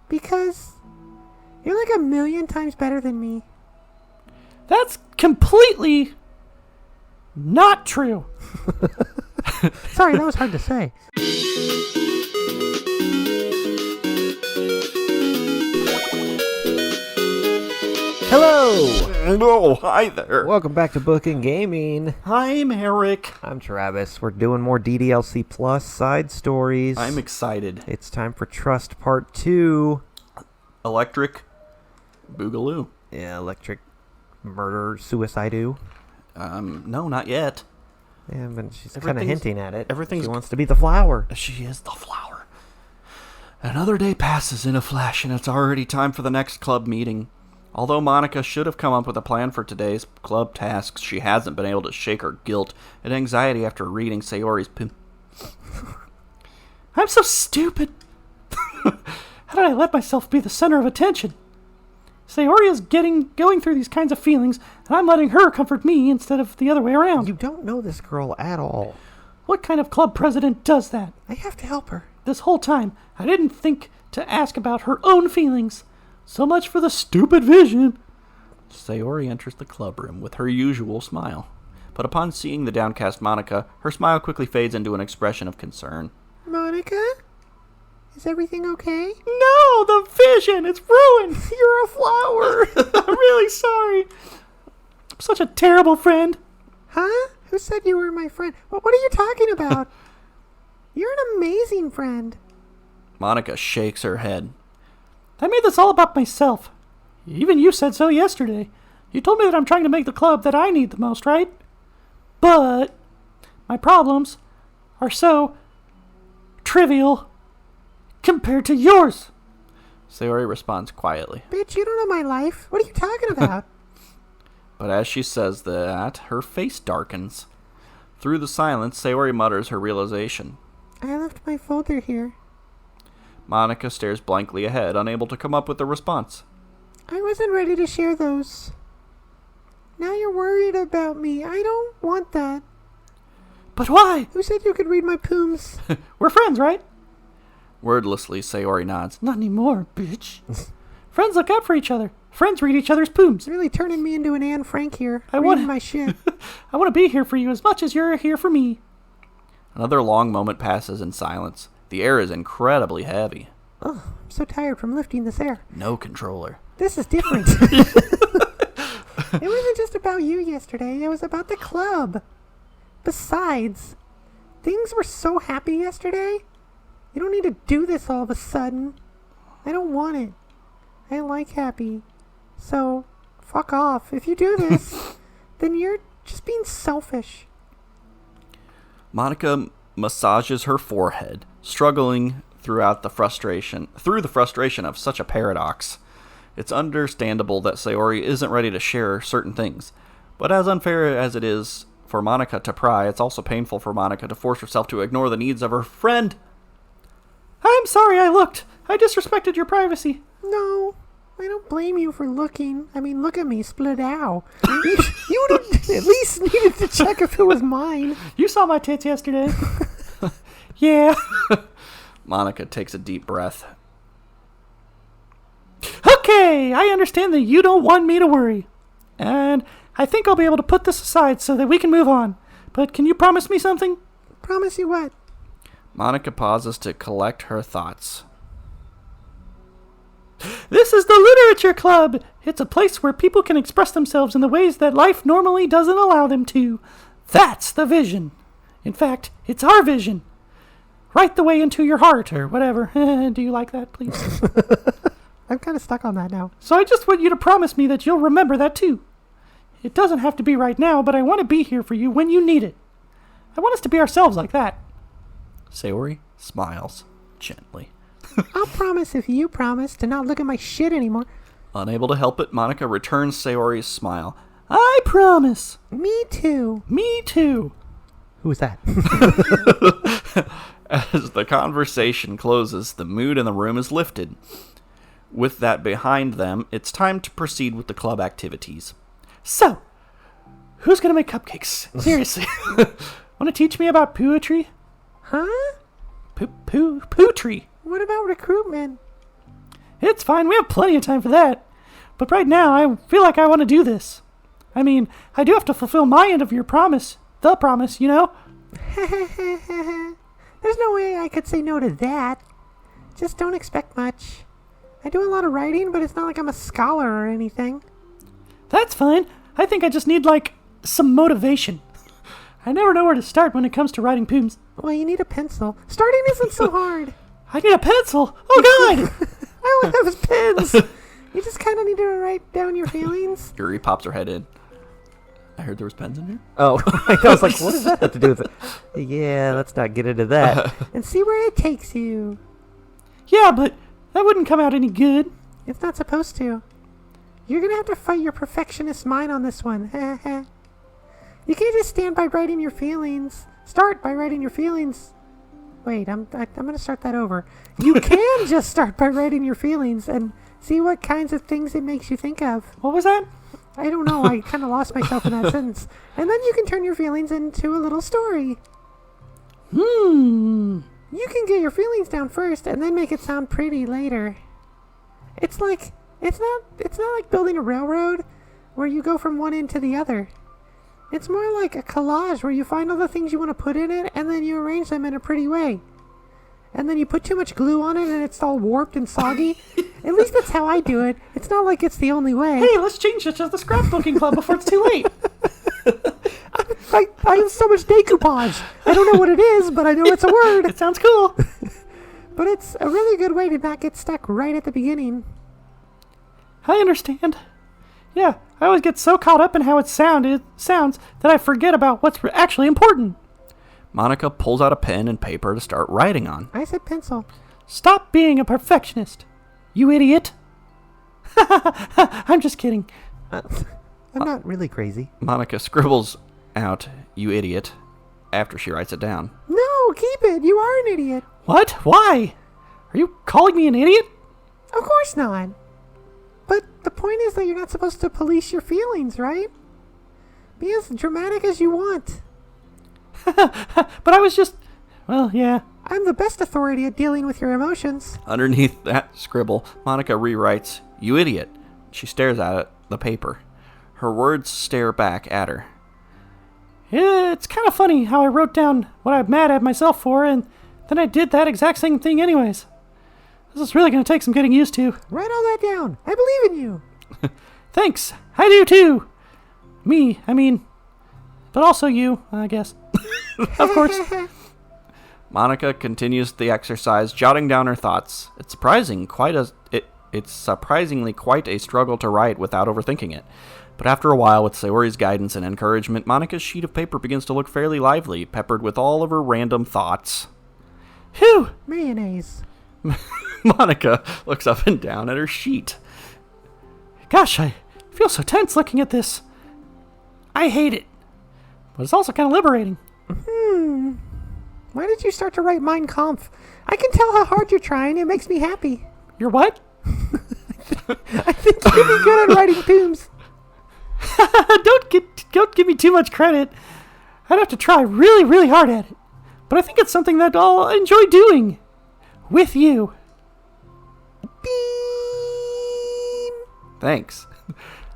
Because you're like 1,000,000 times better than me. That's completely not true. Sorry, that was hard to say. Hello! Oh, hi there. Welcome back to Bookend Gaming. I'm Eric. I'm Travis. We're doing more DDLC Plus side stories. I'm excited. It's time for Trust Part 2. Electric Boogaloo. Yeah, electric murder suicide-oo. No, not yet. Yeah, but she's kind of hinting at it. Everything's... She wants to be the flower. She is the flower. Another day passes in a flash, and it's already time for the next club meeting. Although Monika should have come up with a plan for today's club tasks, she hasn't been able to shake her guilt and anxiety after reading Sayori's I'm so stupid. How did I let myself be the center of attention? Sayori is going through these kinds of feelings, and I'm letting her comfort me instead of the other way around. You don't know this girl at all. What kind of club president does that? I have to help her. This whole time, I didn't think to ask about her own feelings. So much for the stupid vision. Sayori enters the club room with her usual smile. But upon seeing the downcast Monika, her smile quickly fades into an expression of concern. Monika? Is everything okay? No, the vision! It's ruined! You're a flower! I'm really sorry. I'm such a terrible friend. Huh? Who said you were my friend? What are you talking about? You're an amazing friend. Monika shakes her head. I made this all about myself. Even you said so yesterday. You told me that I'm trying to make the club that I need the most, right? But my problems are so trivial compared to yours. Sayori responds quietly. Bitch, you don't know my life. What are you talking about? But as she says that, her face darkens. Through the silence, Sayori mutters her realization. I left my folder here. Monika stares blankly ahead, unable to come up with a response. I wasn't ready to share those. Now you're worried about me. I don't want that. But why? Who said you could read my pooms? We're friends, right? Wordlessly, Sayori nods. Not anymore, bitch. Friends look out for each other. Friends read each other's pooms. It's really turning me into an Anne Frank here. I want my shit. I want to be here for you as much as you're here for me. Another long moment passes in silence. The air is incredibly heavy. Oh, I'm so tired from lifting this air. No controller. This is different. It wasn't just about you yesterday. It was about the club. Besides, things were so happy yesterday. You don't need to do this all of a sudden. I don't want it. I like happy. So, fuck off. If you do this, then you're just being selfish. Monika massages her forehead, struggling through the frustration of such a paradox. It's understandable that Sayori isn't ready to share certain things, but as unfair as it is for Monika to pry, it's also painful for Monika to force herself to ignore the needs of her friend. I'm sorry I looked. I disrespected your privacy. No, I don't blame you for looking. I mean, look at me, split out. You would have at least needed to check if it was mine. You saw my tits yesterday. Yeah. Monika takes a deep breath. Okay, I understand that you don't want me to worry. And I think I'll be able to put this aside so that we can move on. But can you promise me something? Promise you what? Monika pauses to collect her thoughts. This is the Literature Club. It's a place where people can express themselves in the ways that life normally doesn't allow them to. That's the vision. In fact, it's our vision. Right the way into your heart, or whatever. Do you like that, please? I'm kind of stuck on that now. So I just want you to promise me that you'll remember that too. It doesn't have to be right now, but I want to be here for you when you need it. I want us to be ourselves like that. Sayori smiles gently. I'll promise if you promise to not look at my shit anymore. Unable to help it, Monika returns Sayori's smile. I promise. Me too. Me too. Who is that? As the conversation closes, the mood in the room is lifted. With that behind them, it's time to proceed with the club activities. So, who's going to make cupcakes? Seriously. Want to teach me about poetry? Huh? Poetry. What about recruitment? It's fine, we have plenty of time for that. But right now, I feel like I want to do this. I mean, I do have to fulfill my end of your promise. The promise, you know? There's no way I could say no to that. Just don't expect much. I do a lot of writing, but it's not like I'm a scholar or anything. That's fine. I think I just need, some motivation. I never know where to start when it comes to writing poems. Well, you need a pencil. Starting isn't so hard. I need a pencil. Oh, God! I don't have pens. You just kind of need to write down your feelings. Yuri pops her head in. I heard there was pens in here. Oh, I was like, what does that have to do with it? Yeah, let's not get into that. And see where it takes you. Yeah, but that wouldn't come out any good. It's not supposed to. You're going to have to fight your perfectionist mind on this one. You can't just stand by writing your feelings. Start by writing your feelings. Wait, I'm going to start that over. You can just start by writing your feelings and see what kinds of things it makes you think of. What was that? I don't know. I kind of lost myself in that sentence. And then you can turn your feelings into a little story. You can get your feelings down first and then make it sound pretty later. It's not like building a railroad where you go from one end to the other. It's more like a collage where you find all the things you want to put in it and then you arrange them in a pretty way. And then you put too much glue on it and it's all warped and soggy. At least that's how I do it. It's not like it's the only way. Hey, let's change it to the scrapbooking club before it's too late. I have so much decoupage. I don't know what it is, but I know it's a word. It sounds cool. But it's a really good way to not get stuck right at the beginning. I understand. Yeah, I always get so caught up in how it sounds that I forget about what's actually important. Monika pulls out a pen and paper to start writing on. I said pencil. Stop being a perfectionist, you idiot. I'm just kidding. I'm not really crazy. Monika scribbles out, "You idiot," after she writes it down. No, keep it. You are an idiot. What? Why? Are you calling me an idiot? Of course not. But the point is that you're not supposed to police your feelings, right? Be as dramatic as you want. But I was just... Well, yeah. I'm the best authority at dealing with your emotions. Underneath that scribble, Monika rewrites, "You idiot." She stares at the paper. Her words stare back at her. It's kind of funny how I wrote down what I'm mad at myself for, and then I did that exact same thing anyways. This is really going to take some getting used to. Write all that down. I believe in you. Thanks. I do too. Me, I mean. But also you, I guess. Of course. Monika continues the exercise, jotting down her thoughts. It's surprisingly quite a struggle to write without overthinking it. But after a while, with Sayori's guidance and encouragement, Monika's sheet of paper begins to look fairly lively, peppered with all of her random thoughts. Phew! Mayonnaise. Monika looks up and down at her sheet. Gosh, I feel so tense looking at this. I hate it. But it's also kind of liberating. Why did you start to write Mein Kampf? I can tell how hard you're trying. It makes me happy. You're what? I think you'd be good at writing poems. Don't give me too much credit. I'd have to try really, really hard at it. But I think it's something that I'll enjoy doing. With you. Bean. Thanks.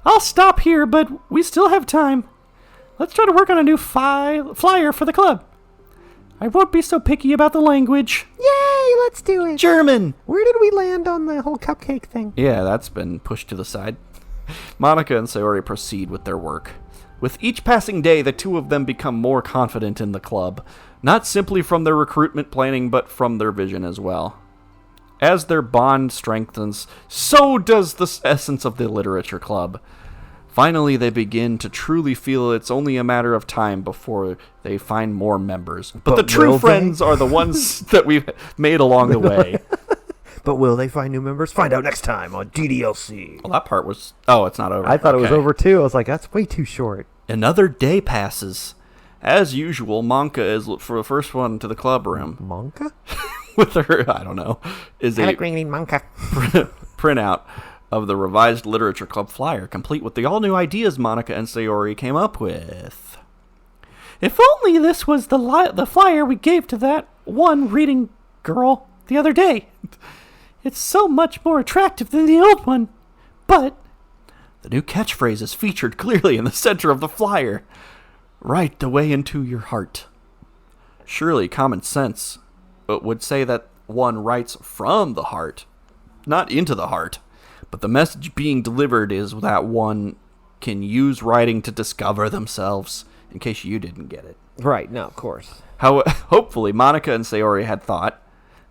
I'll stop here, but we still have time. Let's try to work on a new flyer for the club. I won't be so picky about the language. Yay, let's do it. German! Where did we land on the whole cupcake thing? Yeah, that's been pushed to the side. Monika and Sayori proceed with their work. With each passing day, the two of them become more confident in the club, not simply from their recruitment planning, but from their vision as well. As their bond strengthens, so does the essence of the literature club. Finally, they begin to truly feel it's only a matter of time before they find more members. But the true friends are the ones that we've made along the way. But will they find new members? Find out next time on DDLC. Well, that part was... Oh, it's not over. I thought it was Okay. over too. I was like, that's way too short. Another day passes. As usual, Monika is for the first one to the club room. Monka? With her, I don't know, is a printout of the revised literature club flyer, complete with the all-new ideas Monika and Sayori came up with. If only this was the flyer we gave to that one reading girl the other day. It's so much more attractive than the old one. But The new catchphrase is featured clearly in the center of the flyer. Write the way into your heart. Surely common sense would say that one writes from the heart, not into the heart. But the message being delivered is that one can use writing to discover themselves, in case you didn't get it. Right, no, of course. Hopefully, Monika and Sayori had thought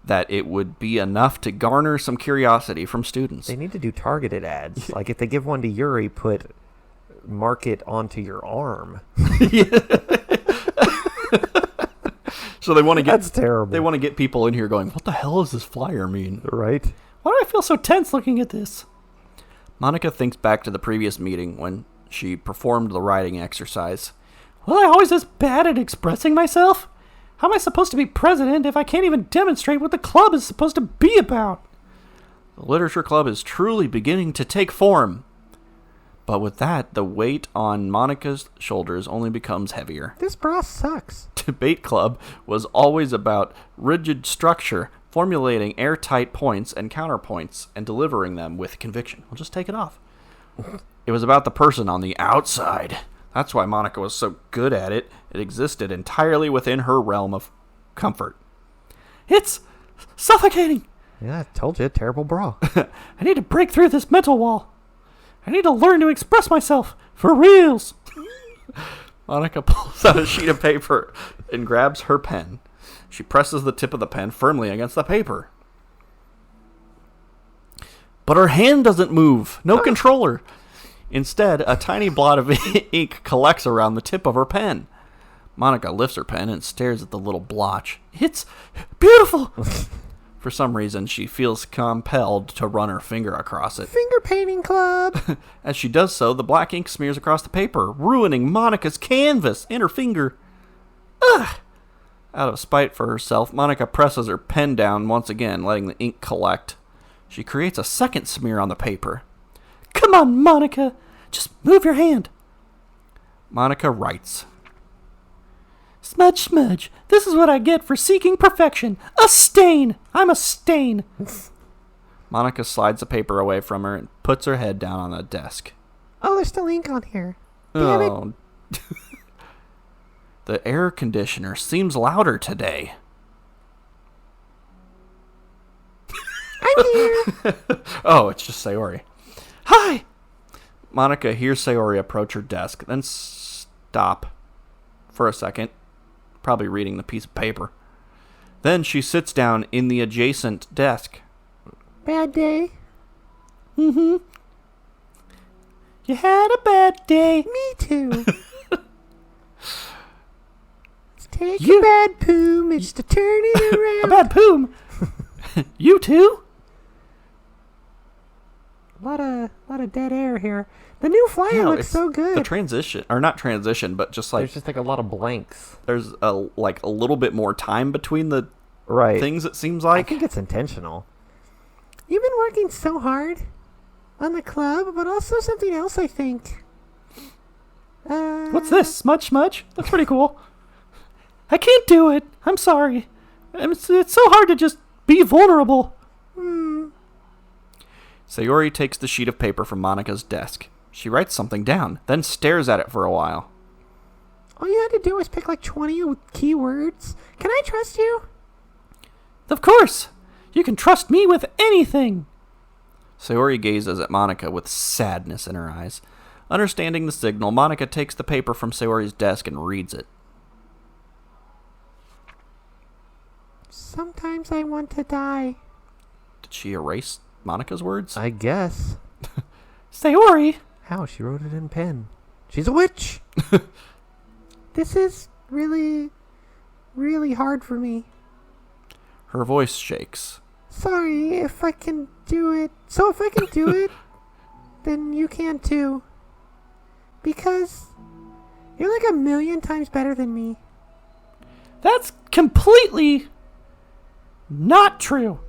that it would be enough to garner some curiosity from students. They need to do targeted ads. Like if they give one to Yuri, mark it onto your arm. So they want to get That's terrible. They want to get people in here going, what the hell does this flyer mean? Right? why do I feel so tense looking at this? Monika thinks back to the previous meeting when she performed the writing exercise. Was I always this bad at expressing myself? How am I supposed to be president if I can't even demonstrate what the club is supposed to be about? The literature club is truly beginning to take form. But with that, the weight on Monika's shoulders only becomes heavier. This bra sucks. Debate club was always about rigid structure, formulating airtight points and counterpoints, and delivering them with conviction. We'll just take it off. It was about the person on the outside. That's why Monika was so good at it. It existed entirely within her realm of comfort. It's suffocating. Yeah, I told you, terrible bra. I need to break through this mental wall. I need to learn to express myself for reals. Monika pulls out a sheet of paper and grabs her pen. She presses the tip of the pen firmly against the paper. But her hand doesn't move. No controller. Instead, a tiny blot of ink collects around the tip of her pen. Monika lifts her pen and stares at the little blotch. It's beautiful. For some reason, she feels compelled to run her finger across it. Finger painting club. As she does so, the black ink smears across the paper, ruining Monika's canvas and her finger. Ugh! Out of spite for herself, Monika presses her pen down once again, letting the ink collect. She creates a second smear on the paper. Come on, Monika. Just move your hand. Monika writes. Smudge, smudge. This is what I get for seeking perfection. A stain. I'm a stain. Monika slides the paper away from her and puts her head down on the desk. Oh, there's still ink on here. Damn it. Oh. The air conditioner seems louder today. I'm here. Oh, it's just Sayori. Hi. Monika hears Sayori approach her desk, then stop for a second, probably reading the piece of paper. Then she sits down in the adjacent desk. Bad day. Mm-hmm. You had a bad day. Me too. Let's take You- a bad poom and just to turn it around. A bad poom. You too? A lot of dead air here. The new flyer looks it's so good. The transition, or not transition, but just like There's just like a lot of blanks. there's a little bit more time between the Right. things. It seems I like. think it's intentional. You've been working so hard on the club, but also something else, I think. What's this? Smudge, smudge? That's pretty cool. I can't do it. I'm sorry. It's so hard to just be vulnerable. Sayori takes the sheet of paper from Monika's desk. She writes something down, then stares at it for a while. All you had to do was pick like 20 keywords. Can I trust you? Of course. You can trust me with anything. Sayori gazes at Monika with sadness in her eyes. Understanding the signal, Monika takes the paper from Sayori's desk and reads it. Sometimes I want to die. Did she erase Monika's words? I guess. Sayori. How? She wrote it in pen. She's a witch. This is really, really hard for me. Her voice shakes. Sorry if I can do it. So if I can do it, then you can too. Because you're like 1,000,000 times better than me. That's completely not true.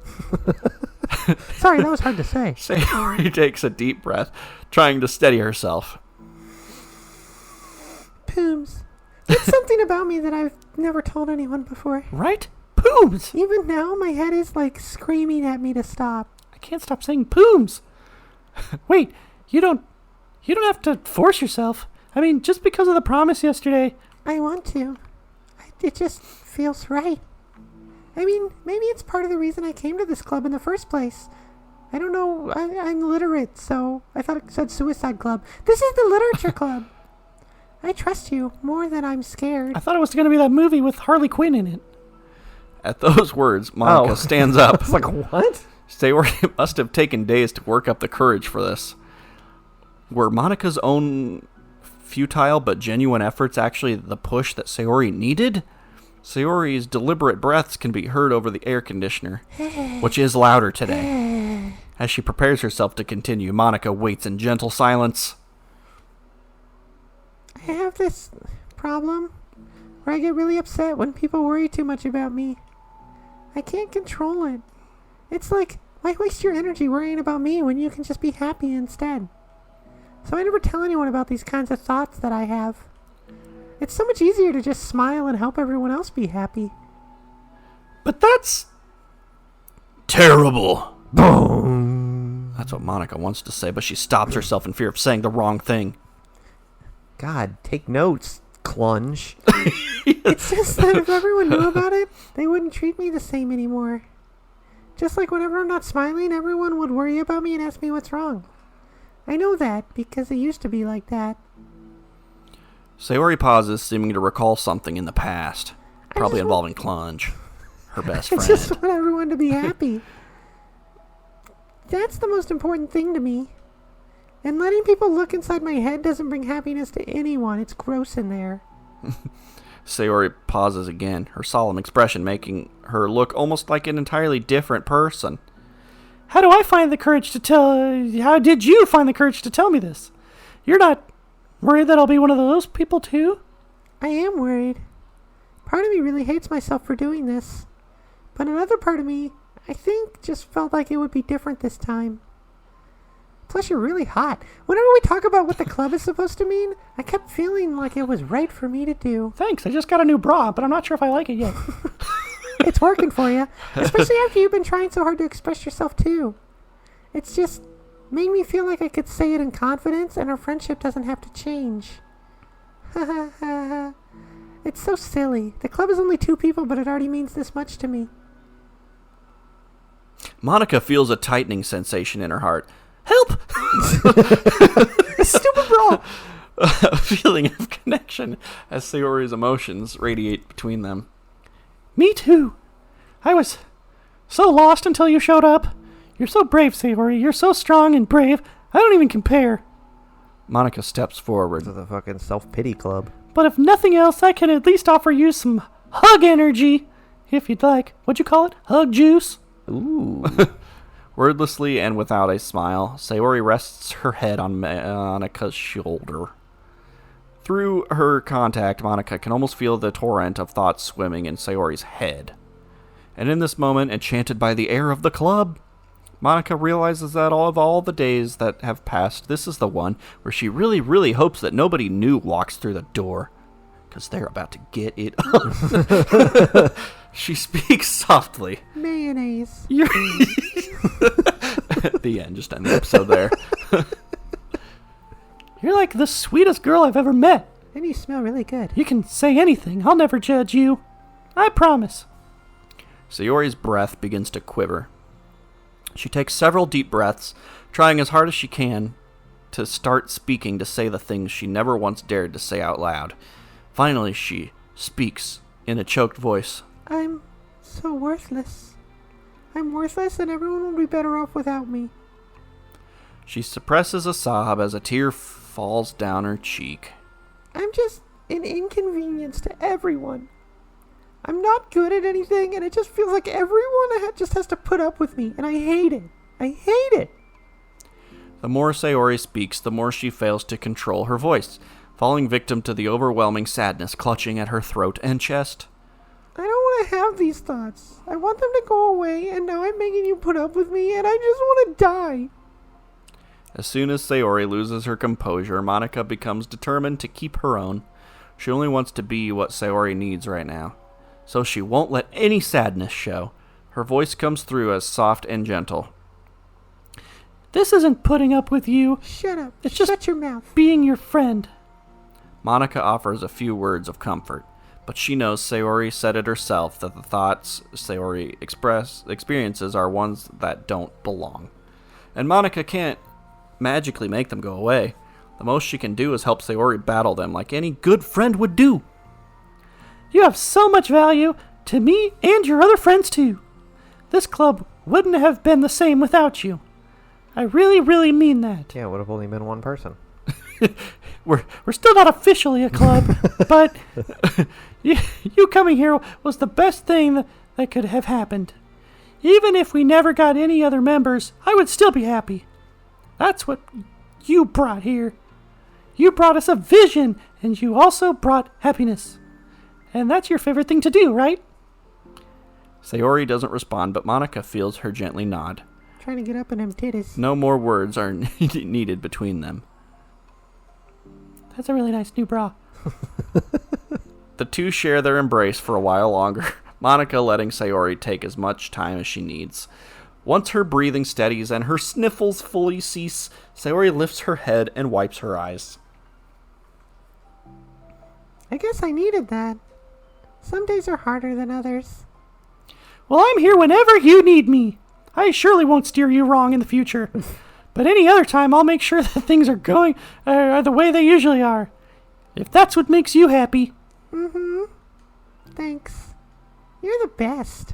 Sorry, that was hard to say. Sayori takes a deep breath, trying to steady herself. Pooms. It's something about me that I've never told anyone before. Right? Pooms! Even now, my head is like screaming at me to stop. I can't stop saying pooms. Wait, you don't have to force yourself. I mean, just because of the promise yesterday. I want to. It just feels right. I mean, maybe it's part of the reason I came to this club in the first place. I don't know. I'm literate, so I thought it said Suicide Club. This is the Literature Club. I trust you more than I'm scared. I thought it was going to be that movie with Harley Quinn in it. At those words, Monika stands up. It's like, what? Sayori must have taken days to work up the courage for this. Were Monika's own futile but genuine efforts actually the push that Sayori needed? Sayori's deliberate breaths can be heard over the air conditioner, which is louder today. As she prepares herself to continue, Monika waits in gentle silence. I have this problem where I get really upset when people worry too much about me. I can't control it. It's like, why waste your energy worrying about me when you can just be happy instead? So I never tell anyone about these kinds of thoughts that I have. It's so much easier to just smile and help everyone else be happy. But that's terrible. Boom. That's what Monika wants to say, but she stops herself in fear of saying the wrong thing. God, take notes, Clunge. It's just that if everyone knew about it, they wouldn't treat me the same anymore. Just like whenever I'm not smiling, everyone would worry about me and ask me what's wrong. I know that because it used to be like that. Sayori pauses, seeming to recall something in the past. Probably involving Clunge, her best I friend. just want everyone to be happy. That's the most important thing to me. And letting people look inside my head doesn't bring happiness to anyone. It's gross in there. Sayori pauses again, her solemn expression making her look almost like an entirely different person. How did you find the courage to tell me this? You're not worried that I'll be one of those people too? I am worried. Part of me really hates myself for doing this. But another part of me, I think, just felt like it would be different this time. Plus, you're really hot. Whenever we talk about what the club is supposed to mean, I kept feeling like it was right for me to do. Thanks, I just got a new bra, but I'm not sure if I like it yet. It's working for you. Especially after you've been trying so hard to express yourself, too. It's just made me feel like I could say it in confidence and our friendship doesn't have to change. Ha ha ha ha. It's so silly. The club is only 2 people, but it already means this much to me. Monika feels a tightening sensation in her heart. Help! Stupid bra! A feeling of connection as Sayori's emotions radiate between them. Me too. I was so lost until you showed up. You're so brave, Sayori. You're so strong and brave. I don't even compare. Monika steps forward. To the fucking self-pity club. But if nothing else, I can at least offer you some hug energy. If you'd like. What'd you call it? Hug juice? Ooh. Wordlessly and without a smile, Sayori rests her head on Monika's shoulder. Through her contact, Monika can almost feel the torrent of thoughts swimming in Sayori's head. And in this moment, enchanted by the air of the club, Monika realizes that of all the days that have passed, this is the one where she really, really hopes that nobody new walks through the door. Because they're about to get it up. She speaks softly. Mayonnaise. The end. Just end the episode there. You're like the sweetest girl I've ever met. And you smell really good. You can say anything. I'll never judge you. I promise. Sayori's breath begins to quiver. She takes several deep breaths, trying as hard as she can to start speaking to say the things she never once dared to say out loud. Finally, she speaks in a choked voice. I'm so worthless. I'm worthless and everyone will be better off without me. She suppresses a sob as a tear falls down her cheek. I'm just an inconvenience to everyone. I'm not good at anything and it just feels like everyone just has to put up with me and I hate it. I hate it. The more Sayori speaks, the more she fails to control her voice, falling victim to the overwhelming sadness clutching at her throat and chest. I don't want to have these thoughts. I want them to go away, and now I'm making you put up with me, and I just want to die. As soon as Sayori loses her composure, Monika becomes determined to keep her own. She only wants to be what Sayori needs right now. so she won't let any sadness show. Her voice comes through as soft and gentle. This isn't putting up with you. Shut up. It's just Shut your mouth. being your friend. Monika offers a few words of comfort, but she knows Sayori said it herself that the thoughts Sayori experiences are ones that don't belong. And Monika can't magically make them go away. The most she can do is help Sayori battle them like any good friend would do. You have so much value to me and your other friends too. This club wouldn't have been the same without you. I really, really mean that. Yeah, it would have only been one person. We're still not officially a club, but you coming here was the best thing that could have happened. Even if we never got any other members, I would still be happy. That's what you brought here. You brought us a vision, and you also brought happiness. And that's your favorite thing to do, right? Sayori doesn't respond, but Monika feels her gently nod. Trying to get up in them titties. No more words are needed between them. That's a really nice new bra. The two share their embrace for a while longer, Monika letting Sayori take as much time as she needs. Once her breathing steadies and her sniffles fully cease, Sayori lifts her head and wipes her eyes. I guess I needed that. Some days are harder than others. Well, I'm here whenever you need me. I surely won't steer you wrong in the future. But any other time, I'll make sure that things are going the way they usually are. If that's what makes you happy. Mm-hmm. Thanks. You're the best.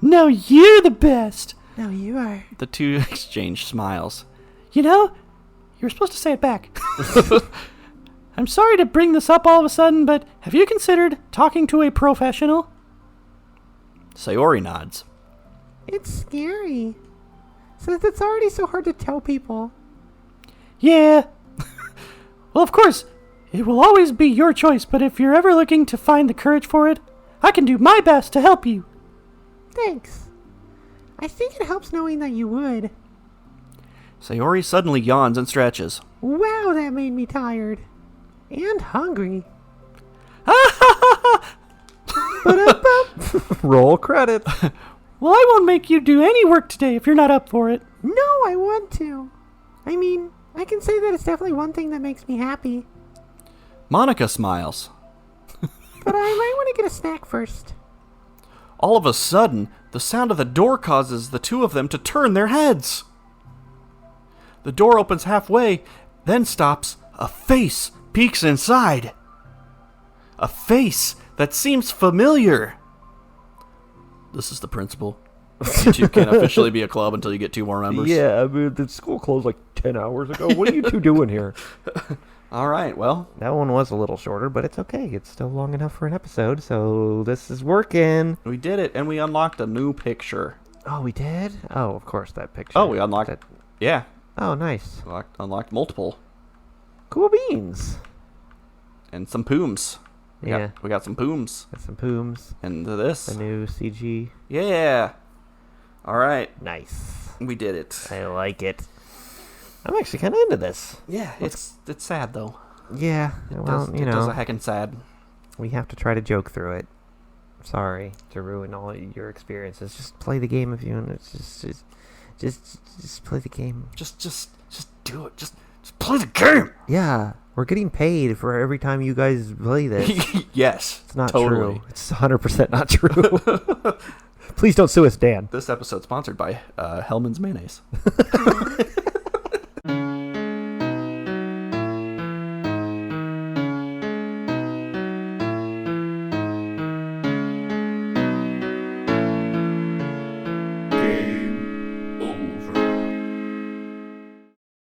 No, you're the best. No, you are. The two exchange smiles. You know, you were supposed to say it back. I'm sorry to bring this up all of a sudden, but have you considered talking to a professional? Sayori nods. It's scary. Since it's already so hard to tell people. Yeah. Well, of course, it will always be your choice, but if you're ever looking to find the courage for it, I can do my best to help you. Thanks. I think it helps knowing that you would. Sayori suddenly yawns and stretches. Wow, that made me tired. And hungry. Roll credit. Well, I won't make you do any work today if you're not up for it. No, I want to. I mean, I can say that it's definitely one thing that makes me happy. Monika smiles. But I might want to get a snack first. All of a sudden, the sound of the door causes the two of them to turn their heads. The door opens halfway, then stops. A face peeks inside. A face that seems familiar. This is the principal. You two can't officially be a club until you get 2 more members. Yeah, I mean, the school closed like 10 hours ago. What are you two doing here? All right, well. That one was a little shorter, but it's okay. It's still long enough for an episode, so this is working. We did it, and we unlocked a new picture. Oh, we did? Oh, of course, that picture. Oh, we unlocked it. Yeah. Oh, nice. Unlocked multiple. Cool beans. And some pooms. We got some pooms. Got some pooms. And this. A new CG. Yeah. All right. Nice. We did it. I like it. I'm actually kind of into this. Yeah, it's sad, though. Yeah, well, It does a heckin' sad. we have to try to joke through it. Sorry to ruin all your experiences. Just play the game if you want. Just play the game. Just do it. Just play the game. Yeah, we're getting paid for every time you guys play this. Yes. It's not totally true. It's 100% not true. Please don't sue us, Dan. This episode sponsored by Hellman's Mayonnaise.